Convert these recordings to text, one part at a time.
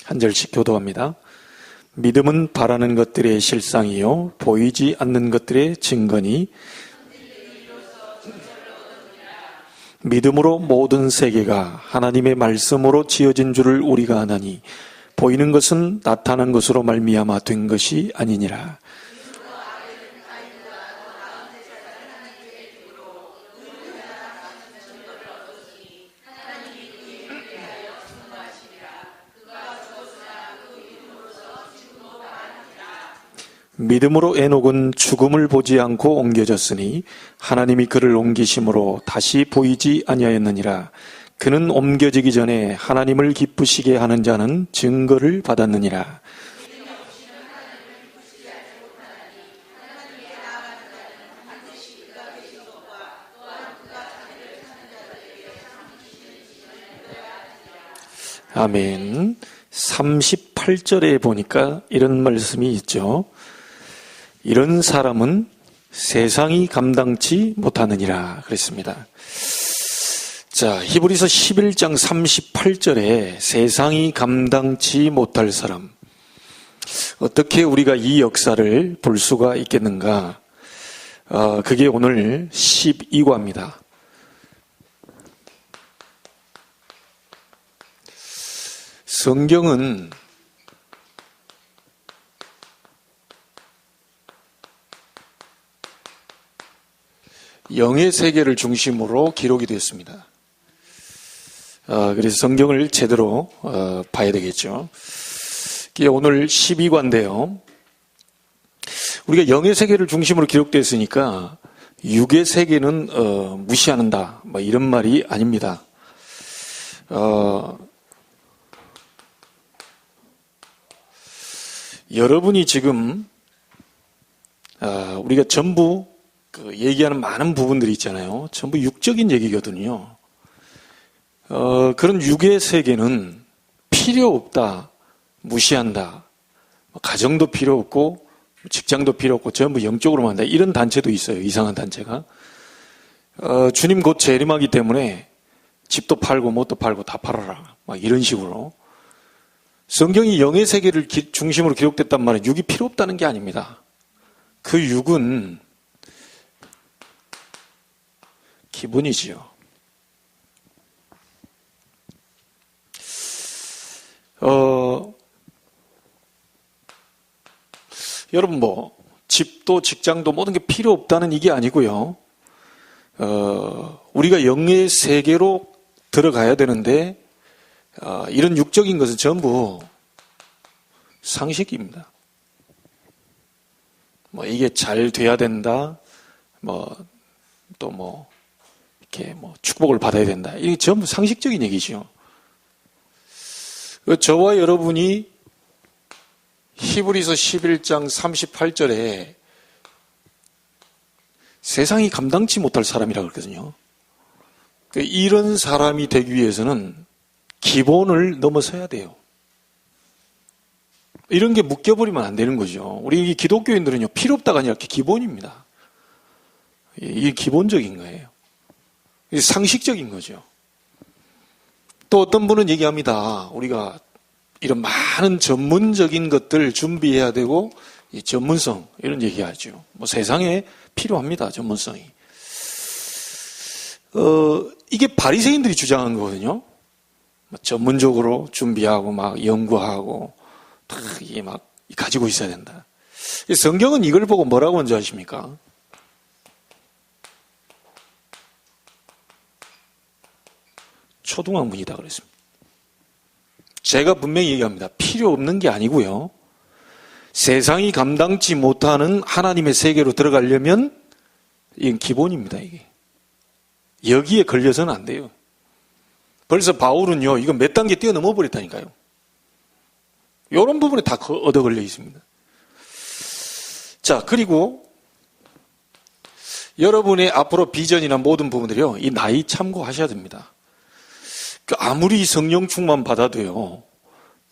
한 절씩 교도합니다. 믿음은 바라는 것들의 실상이요 보이지 않는 것들의 증거니 믿음으로 모든 세계가 하나님의 말씀으로 지어진 줄을 우리가 아나니 보이는 것은 나타난 것으로 말미암아 된 것이 아니니라. 믿음으로 에녹은 죽음을 보지 않고 옮겨졌으니 하나님이 그를 옮기심으로 다시 보이지 아니하였느니라. 그는 옮겨지기 전에 하나님을 기쁘시게 하는 자는 증거를 받았느니라. 아멘. 38절에 보니까 이런 말씀이 있죠. 이런 사람은 세상이 감당치 못하느니라 그랬습니다. 자, 히브리서 11장 38절에 세상이 감당치 못할 사람. 어떻게 우리가 이 역사를 볼 수가 있겠는가? 그게 오늘 12과입니다. 성경은 영의 세계를 중심으로 기록이 되었습니다. 그래서 성경을 제대로 봐야 되겠죠. 이게 오늘 12과인데요. 우리가 영의 세계를 중심으로 기록되었으니까 육의 세계는 무시한다, 뭐 이런 말이 아닙니다. 여러분이 지금 우리가 전부 얘기하는 많은 부분들이 있잖아요. 전부 육적인 얘기거든요. 그런 육의 세계는 필요 없다, 무시한다, 가정도 필요 없고 직장도 필요 없고 전부 영적으로만 한다, 이런 단체도 있어요. 이상한 단체가. 주님 곧 재림하기 때문에 집도 팔고 뭣도 팔고 다 팔아라, 막 이런 식으로. 성경이 영의 세계를 중심으로 기록됐단 말은 육이 필요 없다는 게 아닙니다. 그 육은 기본이지요. 여러분 집도 직장도 모든 게 필요 없다는 이게 아니고요. 우리가 영의 세계로 들어가야 되는데 이런 육적인 것은 전부 상식입니다. 이게 잘 돼야 된다, 이렇게 축복을 받아야 된다. 이게 전부 상식적인 얘기죠. 저와 여러분이 히브리서 11장 38절에 세상이 감당치 못할 사람이라고 그러거든요. 이런 사람이 되기 위해서는 기본을 넘어서야 돼요. 이런 게 묶여버리면 안 되는 거죠. 우리 기독교인들은요, 필요 없다가 아니라 기본입니다. 이게 기본적인 거예요. 이게 상식적인 거죠. 또 어떤 분은 얘기합니다. 우리가 이런 많은 전문적인 것들 준비해야 되고, 이 전문성, 이런 얘기하죠. 세상에 필요합니다, 전문성이. 이게 바리새인들이 주장한 거거든요. 전문적으로 준비하고, 연구하고, 이게 가지고 있어야 된다. 성경은 이걸 보고 뭐라고 먼저 하십니까? 초등학문이다 그랬습니다. 제가 분명히 얘기합니다. 필요 없는 게 아니고요. 세상이 감당치 못하는 하나님의 세계로 들어가려면 이건 기본입니다. 이게 여기에 걸려서는 안 돼요. 벌써 바울은요, 이거 몇 단계 뛰어넘어 버렸다니까요. 이런 부분에 다 얻어 걸려 있습니다. 자, 그리고 여러분의 앞으로 비전이나 모든 부분들이요, 이 나이 참고하셔야 됩니다. 아무리 성령 충만 받아도요,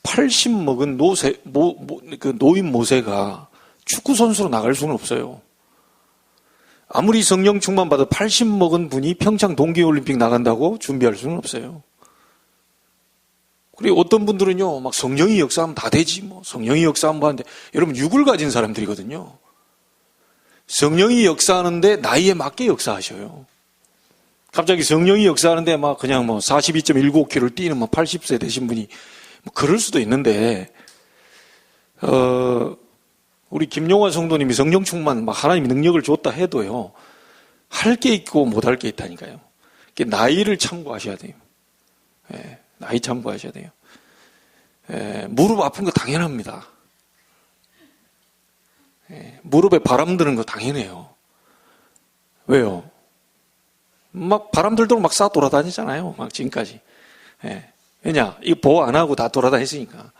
80 먹은 노인 모세가 축구 선수로 나갈 수는 없어요. 아무리 성령 충만 받아 80 먹은 분이 평창 동계올림픽 나간다고 준비할 수는 없어요. 그리고 어떤 분들은요, 막 성령이 역사하면 다 되지, 뭐. 성령이 역사하면 뭐 하는데, 여러분, 육을 가진 사람들이거든요. 성령이 역사하는데 나이에 맞게 역사하셔요. 갑자기 성령이 역사하는데 막 그냥 뭐 42.195km를 뛰는 뭐 80세 되신 분이 뭐 그럴 수도 있는데, 우리 김용화 성도님이 성령 충만, 막 하나님이 능력을 줬다 해도요, 할 게 있고 못 할 게 있다니까요. 나이를 참고하셔야 돼요. 예, 나이 참고하셔야 돼요. 예, 무릎 아픈 거 당연합니다. 예, 무릎에 바람 드는 거 당연해요. 왜요? 막 바람 들도록 막 싸 돌아다니잖아요. 막 지금까지. 예, 왜냐? 이거 보호 안 하고 다 돌아다녔으니까.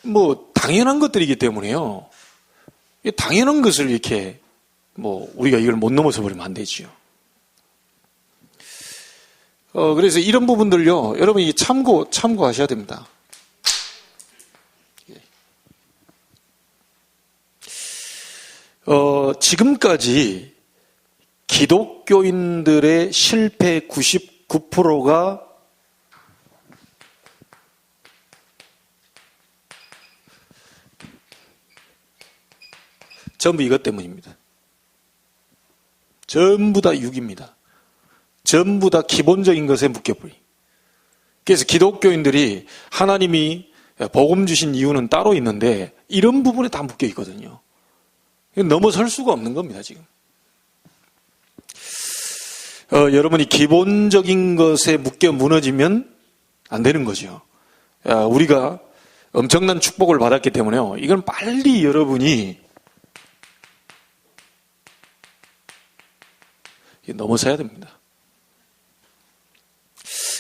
뭐 당연한 것들이기 때문에요. 당연한 것을 이렇게 뭐 우리가 이걸 못 넘어서 버리면 안 되지요. 그래서 이런 부분들요, 여러분이 참고하셔야 됩니다. 지금까지 기독교인들의 실패 99%가 전부 이것 때문입니다. 전부 다 육입니다. 전부 다 기본적인 것에 묶여버리. 그래서 기독교인들이 하나님이 복음 주신 이유는 따로 있는데 이런 부분에 다 묶여 있거든요. 넘어설 수가 없는 겁니다, 지금. 여러분이 기본적인 것에 묶여 무너지면 안 되는 거죠. 우리가 엄청난 축복을 받았기 때문에요. 이건 빨리 여러분이 넘어서야 됩니다.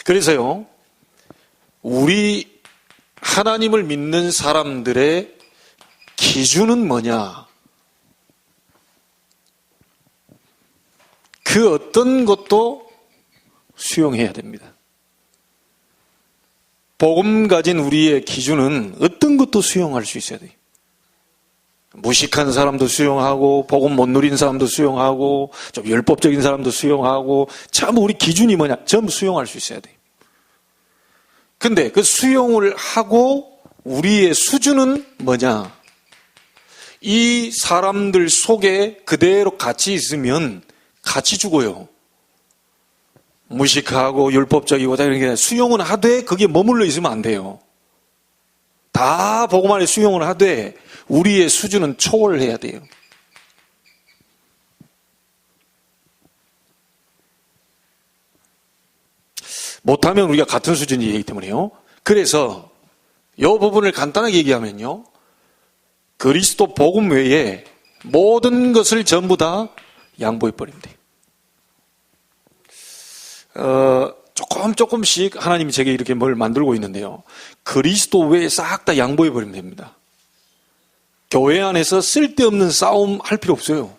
그래서요, 우리 하나님을 믿는 사람들의 기준은 뭐냐? 그 어떤 것도 수용해야 됩니다. 복음 가진 우리의 기준은 어떤 것도 수용할 수 있어야 돼요. 무식한 사람도 수용하고, 복음 못 누린 사람도 수용하고, 좀 율법적인 사람도 수용하고, 참 우리 기준이 뭐냐? 전부 수용할 수 있어야 돼요. 근데 그 수용을 하고 우리의 수준은 뭐냐? 이 사람들 속에 그대로 같이 있으면 같이 죽어요. 무식하고 율법적이고 이런 게 수용은 하되 그게 머물러 있으면 안 돼요. 다 복음 안에 수용을 하되 우리의 수준은 초월해야 돼요. 못하면 우리가 같은 수준이기 때문에요. 그래서 이 부분을 간단하게 얘기하면요, 그리스도 복음 외에 모든 것을 전부 다 양보해버리면 돼요. 조금씩 하나님이 제게 이렇게 뭘 만들고 있는데요, 그리스도 외에 싹 다 양보해버리면 됩니다. 교회 안에서 쓸데없는 싸움 할 필요 없어요.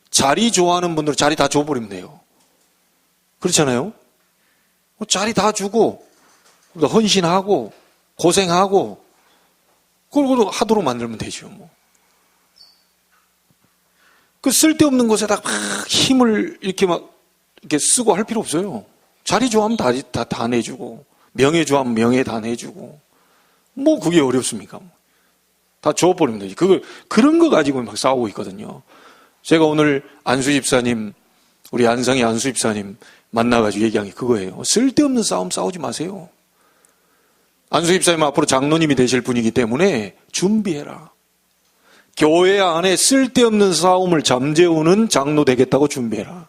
자리 좋아하는 분들은 자리 다 줘버리면 돼요. 그렇잖아요? 자리 다 주고 헌신하고 고생하고 그걸 하도록 만들면 되죠. 뭐. 그 쓸데없는 것에다 막 힘을 이렇게 쓰고 할 필요 없어요. 자리 좋아하면 다 내주고, 명예 좋아하면 명예 다 내주고, 뭐 그게 어렵습니까? 다 줘버리면 되지. 그런 거 가지고 막 싸우고 있거든요. 제가 오늘 안수 집사님, 우리 안성의 안수 집사님 만나가지고 얘기한 게 그거예요. 쓸데없는 싸움 싸우지 마세요. 안수 집사님 앞으로 장로님이 되실 분이기 때문에 준비해라. 교회 안에 쓸데없는 싸움을 잠재우는 장로 되겠다고 준비해라.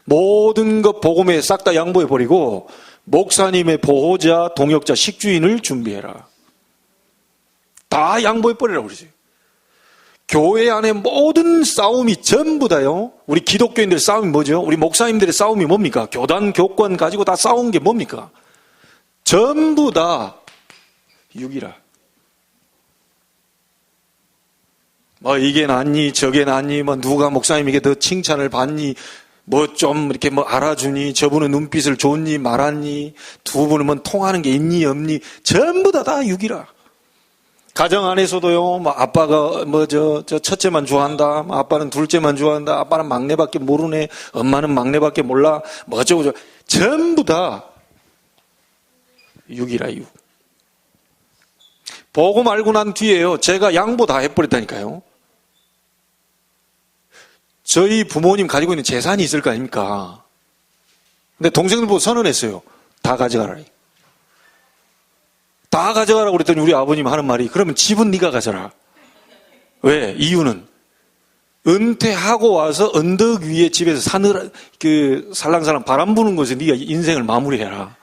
모든 것 복음에 싹 다 양보해버리고 목사님의 보호자, 동역자, 식주인을 준비해라. 다 양보해버리라고 그러죠. 교회 안에 모든 싸움이 전부 다요, 우리 기독교인들의 싸움이 뭐죠? 우리 목사님들의 싸움이 뭡니까? 교단, 교권 가지고 다 싸운 게 뭡니까? 전부 다 육이라. 뭐 이게 낫니 저게 낫니, 뭐 누가 목사님에게 더 칭찬을 받니, 뭐 좀 이렇게 뭐 알아주니, 저분은 눈빛을 줬니 말았니, 두 분은 뭐 통하는 게 있니 없니, 전부 다 육이라. 가정 안에서도요, 뭐 아빠가 저 첫째만 좋아한다, 뭐 아빠는 둘째만 좋아한다, 아빠는 막내밖에 모르네, 엄마는 막내밖에 몰라, 뭐 어쩌고 저쩌고, 전부 다 6이라 6. 복음 알고 난 뒤에요. 제가 양보 다 해버렸다니까요. 저희 부모님 가지고 있는 재산이 있을 거 아닙니까? 근데 동생들 보고 선언했어요. 다 가져가라. 다 가져가라고 그랬더니 우리 아버님 하는 말이 그러면 집은 네가 가져라. 왜? 이유는 은퇴하고 와서 언덕 위에 집에서 살랑살랑 바람 부는 곳에 네가 인생을 마무리해라.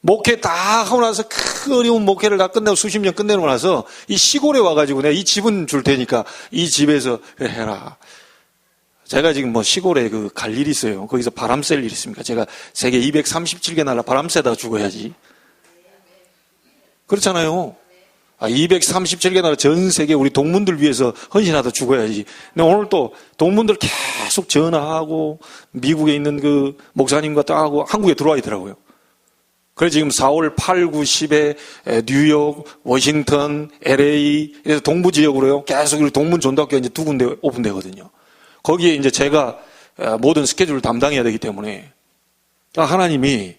목회 다 하고 나서 큰 어려운 목회를 다 끝내고 수십 년 끝내고 나서 이 시골에 와가지고 내가 이 집은 줄 테니까 이 집에서 해라. 제가 지금 뭐 시골에 갈 일이 있어요. 거기서 바람 쐴 일이 있습니까? 제가 세계 237개 나라 바람 쐬다가 죽어야지. 그렇잖아요. 237개 나라 전 세계 우리 동문들 위해서 헌신하다 죽어야지. 근데 오늘 또 동문들 계속 전화하고 미국에 있는 그 목사님과 또 하고 한국에 들어와 있더라고요. 그래서 지금 4월 8, 9, 10에 뉴욕, 워싱턴, LA 그래서 동부 지역으로요. 계속 우리 동문 전도학교 이제 2군데 오픈되거든요. 거기에 이제 제가 모든 스케줄을 담당해야 되기 때문에 하나님이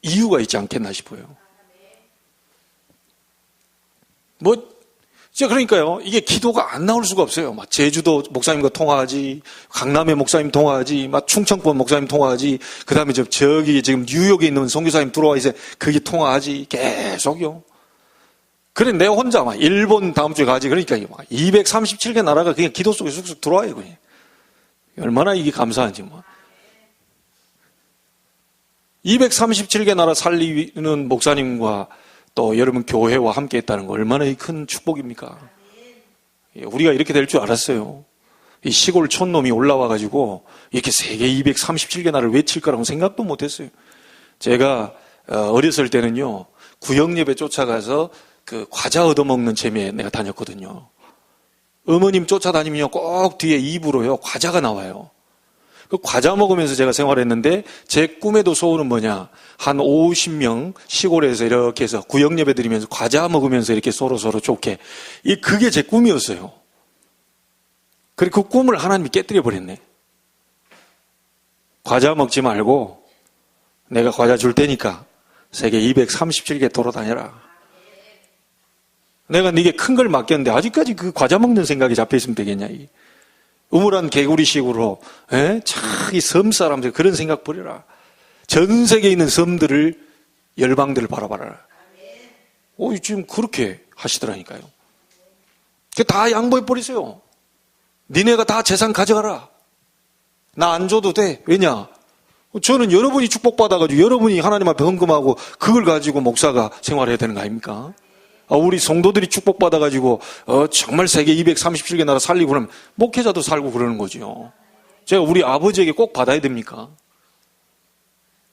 이유가 있지 않겠나 싶어요. 그러니까요. 이게 기도가 안 나올 수가 없어요. 막 제주도 목사님과 통화하지, 강남의 목사님 통화하지, 막 충청권 목사님 통화하지, 그 다음에 저기 지금 뉴욕에 있는 선교사님 들어와 있어요. 거기 통화하지, 계속요. 그래, 내 혼자 막 일본 다음 주에 가지. 그러니까 237개 나라가 그냥 기도 속에 쑥쑥 들어와요, 그냥. 얼마나 이게 감사한지 뭐. 237개 나라 살리는 목사님과 또 여러분 교회와 함께 했다는 거 얼마나 큰 축복입니까? 우리가 이렇게 될 줄 알았어요. 이 시골 촌놈이 올라와가지고 이렇게 세계 237개 나라를 외칠 거라고 생각도 못했어요. 제가 어렸을 때는요, 구역예배 쫓아가서 그 과자 얻어먹는 재미에 내가 다녔거든요. 어머님 쫓아다니면 꼭 뒤에 입으로요 과자가 나와요. 그 과자 먹으면서 제가 생활했는데 제 꿈에도 소원은 뭐냐, 한 50명 시골에서 이렇게 해서 구역예배 드리면서 과자 먹으면서 이렇게 서로 좋게, 그게 제 꿈이었어요. 그리고 그 꿈을 하나님이 깨뜨려 버렸네. 과자 먹지 말고 내가 과자 줄 테니까 세계 237개 돌아다녀라. 내가 네게 큰 걸 맡겼는데 아직까지 그 과자 먹는 생각이 잡혀있으면 되겠냐. 우물한 개구리식으로 이 섬 사람들 그런 생각 버려라. 전 세계에 있는 섬들을, 열방들을 바라봐라. 지금 그렇게 하시더라니까요. 다 양보해 버리세요. 니네가 다 재산 가져가라. 나 안 줘도 돼. 왜냐? 저는 여러분이 축복받아가지고 여러분이 하나님 앞에 헌금하고 그걸 가지고 목사가 생활해야 되는 거 아닙니까? 우리 성도들이 축복받아가지고 정말 세계 237개 나라 살리고 그러면 목회자도 살고 그러는 거죠. 제가 우리 아버지에게 꼭 받아야 됩니까?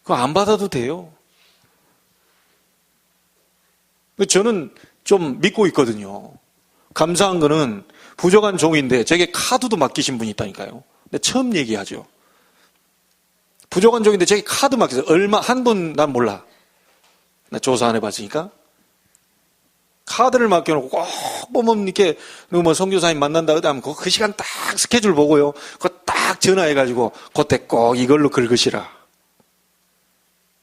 그거 안 받아도 돼요. 저는 좀 믿고 있거든요. 감사한 거는 부족한 종인데 제게 카드도 맡기신 분이 있다니까요. 근데 처음 얘기하죠. 부족한 종인데 제게 카드 맡기세요. 얼마, 한돈 난 몰라. 나 조사 안 해봤으니까. 카드를 맡겨놓고 꼭 보면 이렇게 뭐 선교사님 만난다 하면 그 시간 딱 스케줄 보고요. 그거 딱 전화해가지고 그때 꼭 이걸로 긁으시라.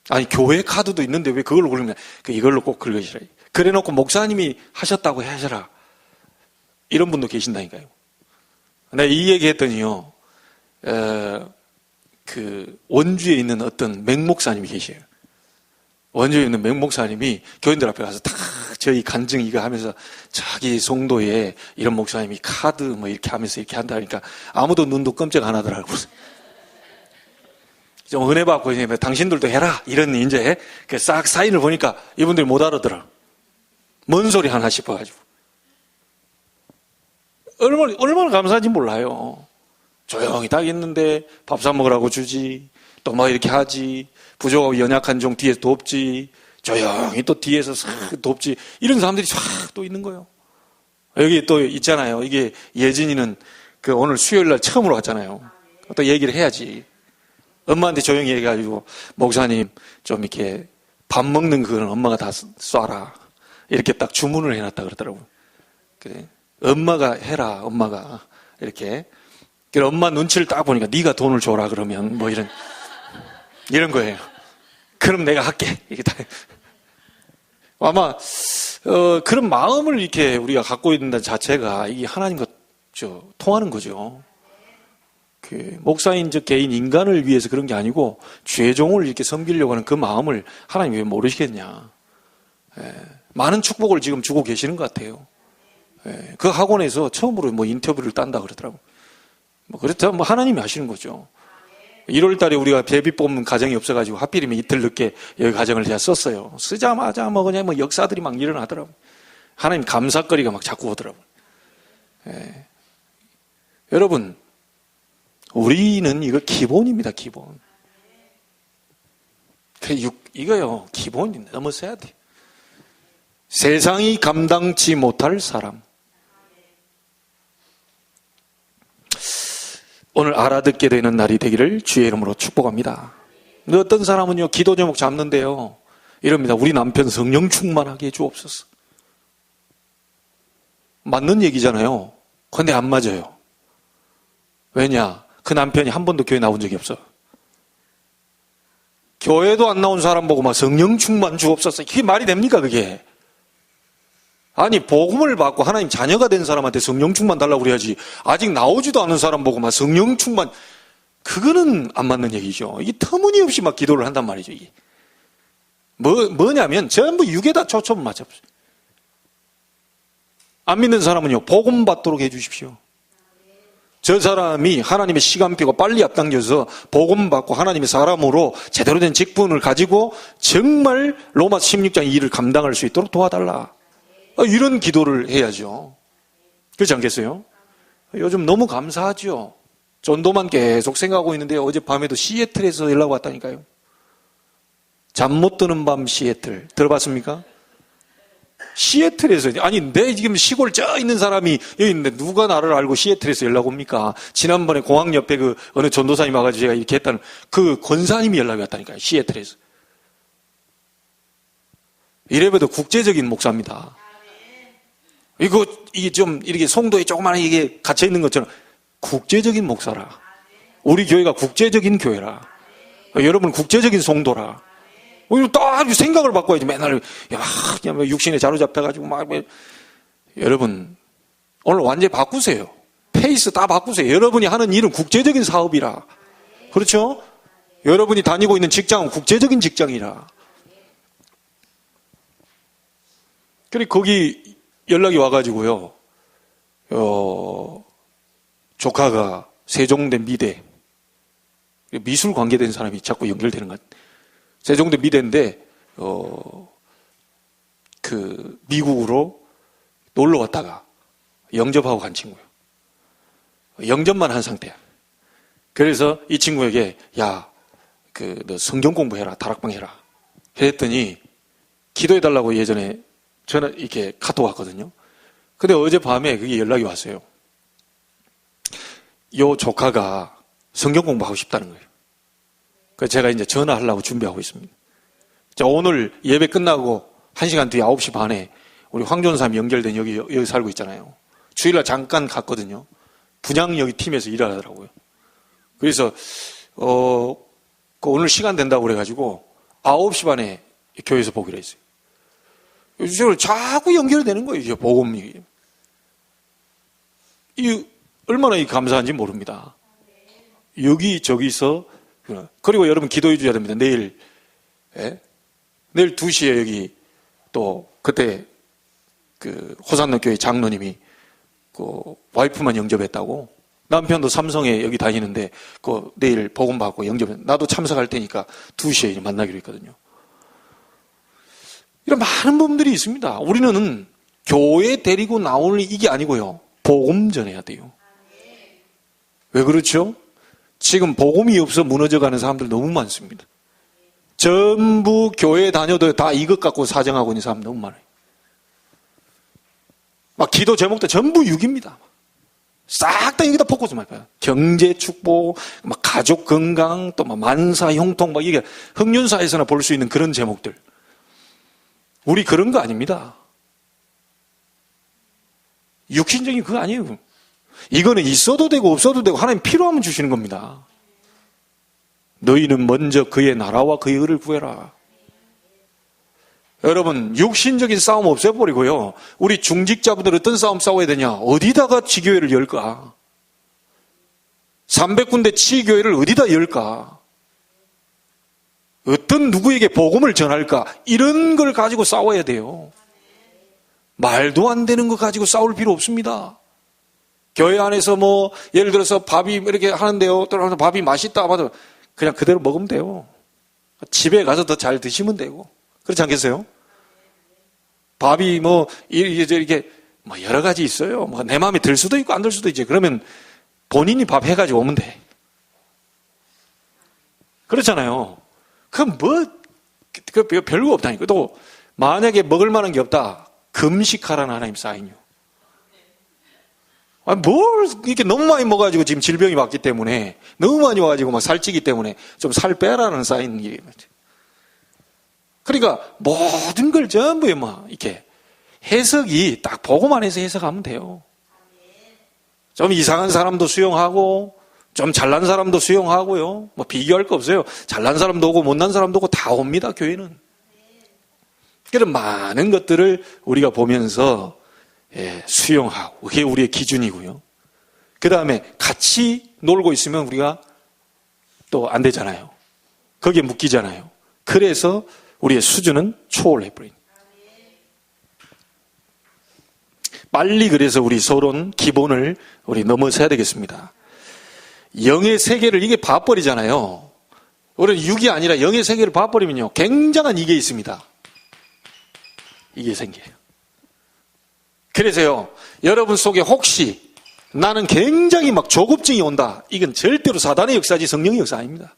아니 교회 카드도 있는데 왜 그걸로 긁냐? 이걸로 꼭 긁으시라. 그래놓고 목사님이 하셨다고 하셔라. 이런 분도 계신다니까요. 내가 이 얘기했더니요. 원주에 있는 어떤 맹목사님이 계셔요. 원주에 있는 맹목사님이 교인들 앞에 가서 다 저희 간증 이거 하면서 자기 송도에 이런 목사님이 카드 뭐 이렇게 하면서 이렇게 한다 하니까 아무도 눈도 끔찍 안 하더라고요. 좀 은혜 받고 이제 당신들도 해라 이런 이제 싹 사인을 보니까 이분들이 못 알아들어. 뭔 소리 하나 싶어가지고 얼마나 감사한지 몰라요. 조용히 딱 있는데 밥 사 먹으라고 주지, 또 막 이렇게 하지, 부족하고 연약한 종 뒤에서 돕지, 조용히 또 뒤에서 싹 돕지, 이런 사람들이 싹 또 있는 거예요. 여기 또 있잖아요. 이게 예진이는 오늘 수요일 날 처음으로 왔잖아요. 또 얘기를 해야지. 엄마한테 조용히 얘기해가지고 목사님 좀 이렇게 밥 먹는 그거는 엄마가 다 쏴라 이렇게 딱 주문을 해놨다 그러더라고요. 그래, 엄마가 해라. 엄마가 이렇게. 그래, 엄마 눈치를 딱 보니까 네가 돈을 줘라 그러면 뭐 이런 거예요. 그럼 내가 할게. 이게 다. 아마 그런 마음을 이렇게 우리가 갖고 있는 자체가 이게 하나님과 통하는 거죠. 그 목사인 저 개인 인간을 위해서 그런 게 아니고 죄종을 이렇게 섬기려고 하는 그 마음을 하나님 왜 모르시겠냐. 많은 축복을 지금 주고 계시는 것 같아요. 그 학원에서 처음으로 뭐 인터뷰를 딴다 그러더라고. 뭐 그렇다 뭐 하나님이 하시는 거죠. 1월 달에 우리가 제비 뽑는 가정이 없어가지고 하필이면 이틀 늦게 여기 가정을 제가 썼어요. 쓰자마자 뭐 그냥 뭐 역사들이 막 일어나더라고. 하나님 감사거리가 막 자꾸 오더라고. 여러분, 우리는 이거 기본입니다, 기본. 이거요, 기본이 넘어서야 돼. 세상이 감당치 못할 사람. 오늘 알아듣게 되는 날이 되기를 주의 이름으로 축복합니다. 어떤 사람은요, 기도 제목 잡는데요, 이럽니다. 우리 남편 성령 충만하게 해주옵소서. 맞는 얘기잖아요. 근데 안 맞아요. 왜냐? 그 남편이 한 번도 교회 나온 적이 없어. 교회도 안 나온 사람 보고 막 성령 충만 주옵소서. 그게 말이 됩니까, 그게? 아니, 복음을 받고 하나님 자녀가 된 사람한테 성령 충만 달라고 그래야지. 아직 나오지도 않은 사람 보고 막 성령 충만, 그거는 안 맞는 얘기죠. 이게 터무니없이 막 기도를 한단 말이죠, 이게. 뭐냐면 전부 육에다 초점을 맞춰보세요. 안 믿는 사람은요, 복음 받도록 해주십시오. 저 사람이 하나님의 시간표가 빨리 앞당겨서 복음 받고 하나님의 사람으로 제대로 된 직분을 가지고 정말 로마 16장 2를 감당할 수 있도록 도와달라. 이런 기도를 해야죠. 그렇지 않겠어요? 요즘 너무 감사하죠. 전도만 계속 생각하고 있는데 어젯밤에도 시애틀에서 연락 왔다니까요. 잠 못 드는 밤 시애틀 들어봤습니까? 시애틀에서, 아니 내 지금 시골 저 있는 사람이 여기 있는데 누가 나를 알고 시애틀에서 연락 옵니까? 지난번에 공항 옆에 그 어느 전도사님 와가지고 제가 이렇게 했다는 그 권사님이 연락이 왔다니까요. 시애틀에서. 이래봬도 국제적인 목사입니다. 이게 좀 이렇게 송도에 조그마한 이게 갇혀 있는 것처럼 국제적인 목사라. 우리 교회가 국제적인 교회라. 여러분 국제적인 송도라. 딱 생각을 바꿔야지. 맨날 그냥 육신에 자로잡혀가지고 막. 여러분 오늘 완전히 바꾸세요. 페이스 다 바꾸세요. 여러분이 하는 일은 국제적인 사업이라. 그렇죠? 여러분이 다니고 있는 직장은 국제적인 직장이라. 그리고 거기 연락이 와가지고요, 조카가 세종대 미대 미술 관계된 사람이 자꾸 연결되는 것 같아요. 세종대 미대인데 그 미국으로 놀러 왔다가 영접하고 간 친구예요. 영접만 한 상태야. 그래서 이 친구에게 너 성경 공부해라, 다락방 해라. 그랬더니 기도해달라고 예전에 전화 이렇게 카톡 왔거든요. 근데 어젯밤에 그게 연락이 왔어요. 요 조카가 성경 공부하고 싶다는 거예요. 그래서 제가 이제 전화하려고 준비하고 있습니다. 자, 오늘 예배 끝나고 1시간 뒤에 9시 반에 우리 황전삼이 연결된 여기 살고 있잖아요. 주일날 잠깐 갔거든요. 분양 여기 팀에서 일하더라고요. 그래서 오늘 시간 된다고 그래가지고 9시 반에 교회에서 보기로 했어요. 요즘은 자꾸 연결되는 거예요. 이게 복음이. 이 얼마나 감사한지 모릅니다. 여기저기서. 그리고 여러분 기도해 주셔야 됩니다. 내일 2시에 여기 또 그때 그 호산로 교회 장로님이 그 와이프만 영접했다고. 남편도 삼성에 여기 다니는데 그 내일 복음 받고 영접해. 나도 참석할 테니까 2시에 이제 만나기로 했거든요. 이런 많은 부분들이 있습니다. 우리는 교회 데리고 나오는 이게 아니고요. 복음 전해야 돼요. 왜 그렇죠? 지금 복음이 없어 무너져가는 사람들 너무 많습니다. 전부 교회 다녀도 다 이것 갖고 사정하고 있는 사람 너무 많아요. 막 기도 제목도 전부 6입니다. 싹 다 여기다 포커스만 봐요. 경제 축복, 막 가족 건강, 또 막 만사 형통, 막 이게 흑륜사에서나 볼 수 있는 그런 제목들. 우리 그런 거 아닙니다. 육신적인 그거 아니에요. 이거는 있어도 되고 없어도 되고 하나님 필요하면 주시는 겁니다. 너희는 먼저 그의 나라와 그의 의를 구해라. 여러분, 육신적인 싸움 없애버리고요. 우리 중직자분들 어떤 싸움 싸워야 되냐? 어디다가 지교회를 열까? 300군데 치교회를 어디다 열까? 어떤 누구에게 복음을 전할까? 이런 걸 가지고 싸워야 돼요. 말도 안 되는 거 가지고 싸울 필요 없습니다. 교회 안에서 뭐 예를 들어서 밥이 이렇게 하는데요. 또 밥이 맛있다 하면 그냥 그대로 먹으면 돼요. 집에 가서 더 잘 드시면 되고. 그렇지 않겠어요? 밥이 뭐 이렇게 뭐 여러 가지 있어요. 뭐 내 마음에 들 수도 있고 안 들 수도 있지. 그러면 본인이 밥 해가지고 오면 돼. 그렇잖아요. 그럼 뭐 별거 없다니까. 또 만약에 먹을 만한 게 없다. 금식하라는 하나님 사인이요. 뭘 이렇게 너무 많이 먹어가지고 지금 질병이 왔기 때문에 너무 많이 와가지고 막 살찌기 때문에 좀 살 빼라는 사인 일이에요. 그러니까 모든 걸 전부 막 이렇게 해석이 딱 보고만 해서 해석하면 돼요. 좀 이상한 사람도 수용하고 좀 잘난 사람도 수용하고요. 뭐 비교할 거 없어요. 잘난 사람도 오고 못난 사람도 오고 다 옵니다. 교회는. 그런 많은 것들을 우리가 보면서 수용하고 그게 우리의 기준이고요. 그 다음에 같이 놀고 있으면 우리가 또 안 되잖아요. 거기에 묶이잖아요. 그래서 우리의 수준은 초월해버린. 빨리 그래서 우리 서론 기본을 우리 넘어서야 되겠습니다. 영의 세계를 이게 봐버리잖아요. 우리는 육이 아니라 영의 세계를 봐버리면요. 굉장한 이게 있습니다. 이게 생겨요. 그래서요, 여러분 속에 혹시 나는 굉장히 막 조급증이 온다. 이건 절대로 사단의 역사지 성령의 역사 아닙니다.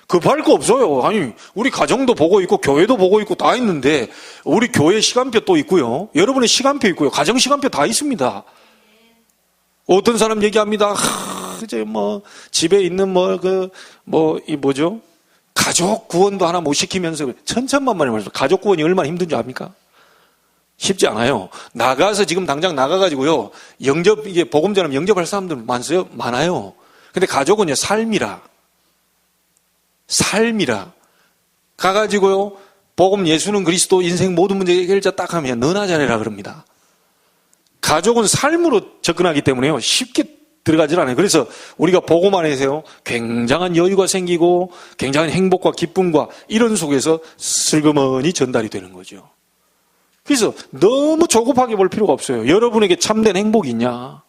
급할 거 없어요. 아니, 우리 가정도 보고 있고, 교회도 보고 있고, 다 있는데, 우리 교회 시간표 또 있고요. 여러분의 시간표 있고요. 가정 시간표 다 있습니다. 어떤 사람 얘기합니다. 이제 뭐, 집에 있는 가족 구원도 하나 못 시키면서, 천천만만히 말해서 가족 구원이 얼마나 힘든 줄 압니까? 쉽지 않아요. 나가서 지금 당장 나가가지고요. 이게 복음 전하면 영접할 사람들 많아요. 근데 가족은요, 삶이라. 가가지고요, 복음 예수는 그리스도 인생 모든 문제 해결자 딱 하면 너나 잘해라 그럽니다. 가족은 삶으로 접근하기 때문에요, 쉽게 들어가질 않아요. 그래서 우리가 복음 안에서요, 굉장한 여유가 생기고, 굉장한 행복과 기쁨과 이런 속에서 슬그머니 전달이 되는 거죠. 그래서 너무 조급하게 볼 필요가 없어요. 여러분에게 참된 행복이 있냐?